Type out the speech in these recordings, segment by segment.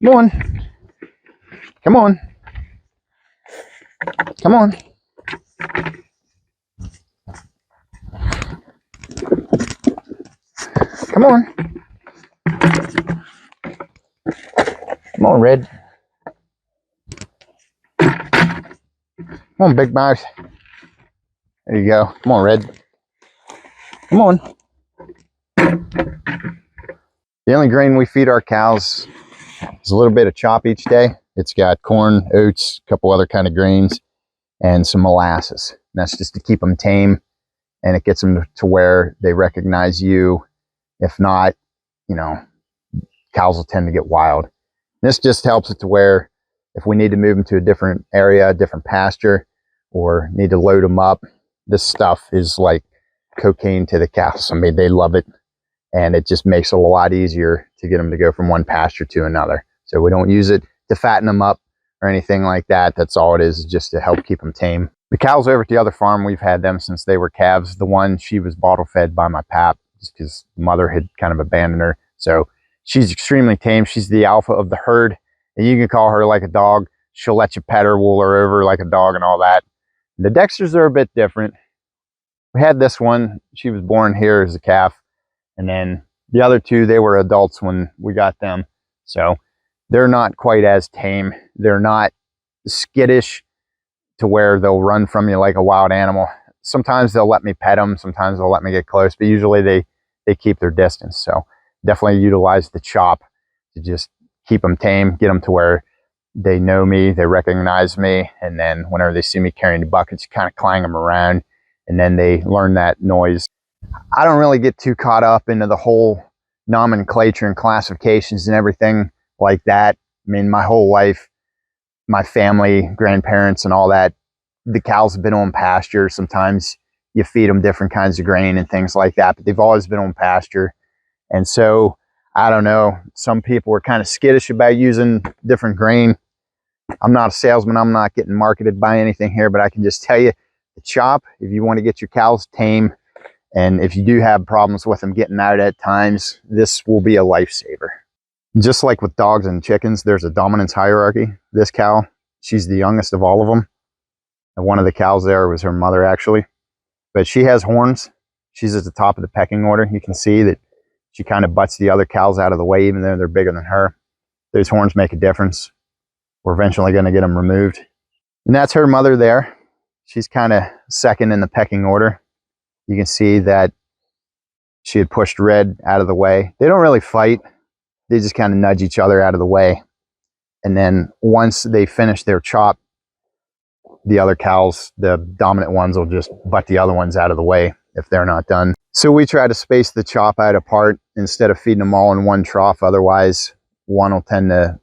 Come on. Come on. Come on. Come on. Come on, Red. Come on, Big Mouth. There you go. Come on, Red. Come on. The only grain we feed our cows is a little bit of chop each day. It's got corn, oats, a couple other kind of grains, and some molasses. And that's just to keep them tame, and it gets them to where they recognize you. If not, you know, cows will tend to get wild. This just helps it to where if we need to move them to a different area, a different pasture, or need to load them up, this stuff is like cocaine to the cows. I mean, they love it, and it just makes it a lot easier to get them to go from one pasture to another. So we don't use it to fatten them up or anything like that. That's all it is, just to help keep them tame. The cows over at the other farm, we've had them since they were calves. The one, she was bottle fed by my pap just because the mother had kind of abandoned her. So she's extremely tame. She's the alpha of the herd, and you can call her like a dog. She'll let you pet her, wool her over like a dog and all that. The Dexters are a bit different. We had this one, she was born here as a calf, and then the other two, they were adults when we got them. So they're not quite as tame. They're not skittish to where they'll run from you like a wild animal. Sometimes they'll let me pet them, sometimes they'll let me get close, but usually they keep their distance. So definitely utilize the chop to just keep them tame, get them to where they know me, they recognize me, and then whenever they see me carrying the buckets, kind of clang them around, and then they learn that noise. I don't really get too caught up into the whole nomenclature and classifications and everything like that. I mean, my whole life, my family, grandparents and all that, the cows have been on pasture. Sometimes you feed them different kinds of grain and things like that, but they've always been on pasture. And so, I don't know, some people are kind of skittish about using different grain. I'm not a salesman. I'm not getting marketed by anything here, but I can just tell you, the chop, if you want to get your cows tame, and if you do have problems with them getting out at times, this will be a lifesaver. Just like with dogs and chickens, there's a dominance hierarchy. This cow, she's the youngest of all of them. And one of the cows there was her mother, actually. But she has horns. She's at the top of the pecking order. You can see that she kind of butts the other cows out of the way, even though they're bigger than her. Those horns make a difference. We're eventually going to get them removed. And that's her mother there. She's kind of second in the pecking order. You can see that she had pushed Red out of the way. They don't really fight. They just kind of nudge each other out of the way. And then once they finish their chop, the other cows, the dominant ones, will just butt the other ones out of the way if they're not done. So we try to space the chop out apart instead of feeding them all in one trough. Otherwise, one will tend to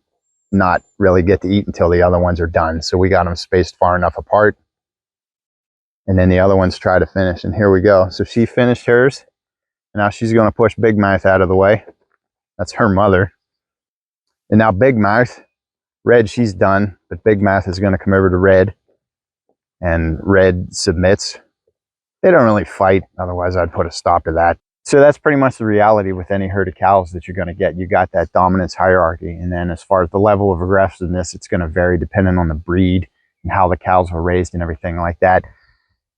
not really get to eat until the other ones are done. So we got them spaced far enough apart. And then the other ones try to finish. And here we go. So she finished hers. And now she's going to push Big Mouth out of the way. That's her mother. And now Big Mouth, Red, she's done. But Big Mouth is going to come over to Red. And Red submits. They don't really fight. Otherwise, I'd put a stop to that. So that's pretty much the reality with any herd of cows that you're going to get. You got that dominance hierarchy. And then as far as the level of aggressiveness, it's going to vary depending on the breed and how the cows were raised and everything like that.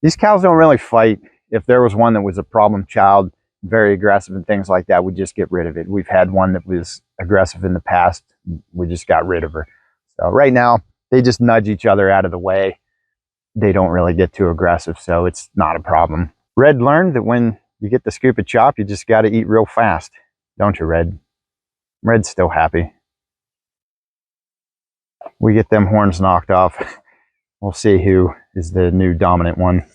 These cows don't really fight. If there was one that was a problem child, very aggressive and things like that, we just get rid of it. We've had one that was aggressive in the past. We just got rid of her. So right now, they just nudge each other out of the way. They don't really get too aggressive, so it's not a problem. Red learned that when you get the scoop of chop, you just got to eat real fast. Don't you, Red? Red's still happy. We get them horns knocked off. We'll see who is the new dominant one.